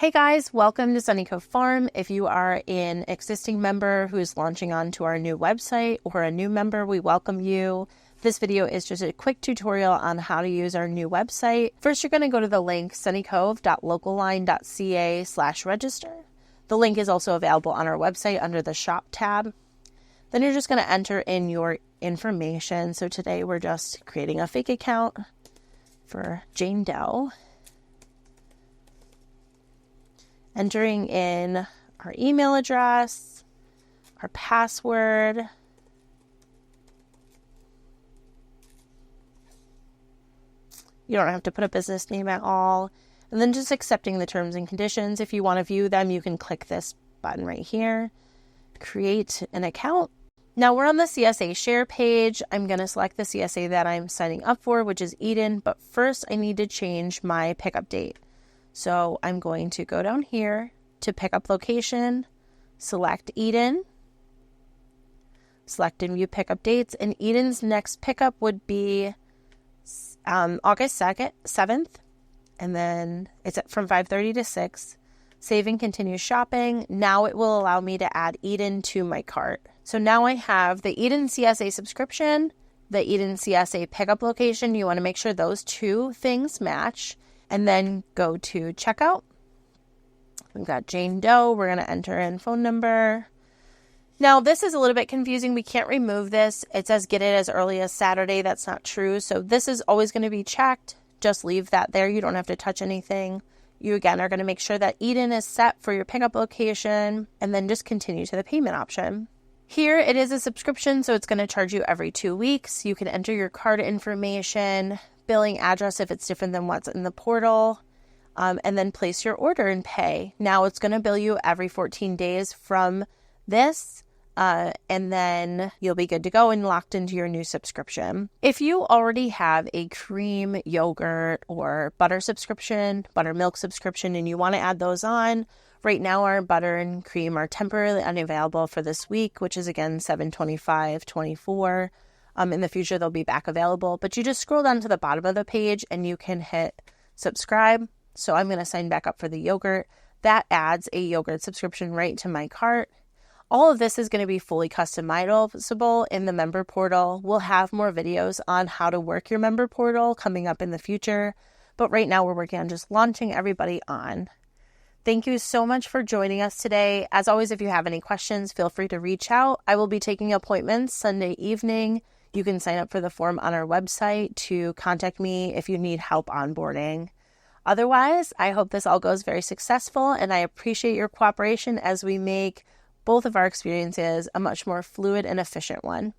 Hey guys, welcome to Sunny Cove Farm. If you are an existing member who's launching onto our new website or a new member, we welcome you. This video is just a quick tutorial on how to use our new website. First, you're going to go to the link sunnycove.localline.ca/register. The link is also available on our website under the shop tab. Then you're just going to enter in your information. So today we're just creating a fake account for Jane Doe. Entering in our email address, our password, you don't have to put a business name at all, and then just accepting the terms and conditions. If you want to view them, you can click this button right here, create an account. Now we're on the CSA share page. I'm going to select the CSA that I'm signing up for, which is Eden, but first I need to change my pickup date. So I'm going to go down here to pickup location, select Eden, select and view pickup dates, and Eden's next pickup would be August 7th, and then it's from 5:30 to 6. Save and continue shopping. Now it will allow me to add Eden to my cart. So now I have the Eden CSA subscription, the Eden CSA pickup location. You want to make sure those two things match. And then go to checkout. We've got Jane Doe. We're going to enter in phone number. Now, this is a little bit confusing. We can't remove this. It says get it as early as Saturday. That's not true. So this is always going to be checked. Just leave that there. You don't have to touch anything. You, again, are going to make sure that Eden is set for your pickup location, and then just continue to the payment option. Here, it is a subscription, so it's going to charge you every 2 weeks. You can enter your card information, billing address if it's different than what's in the portal, and then place your order and pay. Now it's going to bill you every 14 days from this, and then you'll be good to go and locked into your new subscription. If you already have a cream, yogurt, or butter subscription, buttermilk subscription, and you want to add those on, right now our butter and cream are temporarily unavailable for this week, which is again 7/25/24. In the future, they'll be back available, but you just scroll down to the bottom of the page and you can hit subscribe. So I'm going to sign back up for the yogurt. That adds a yogurt subscription right to my cart. All of this is going to be fully customizable in the member portal. We'll have more videos on how to work your member portal coming up in the future, but right now we're working on just launching everybody on. Thank you so much for joining us today. As always, if you have any questions, feel free to reach out. I will be taking appointments Sunday evening. You can sign up for the form on our website to contact me if you need help onboarding. Otherwise, I hope this all goes very successful, and I appreciate your cooperation as we make both of our experiences a much more fluid and efficient one.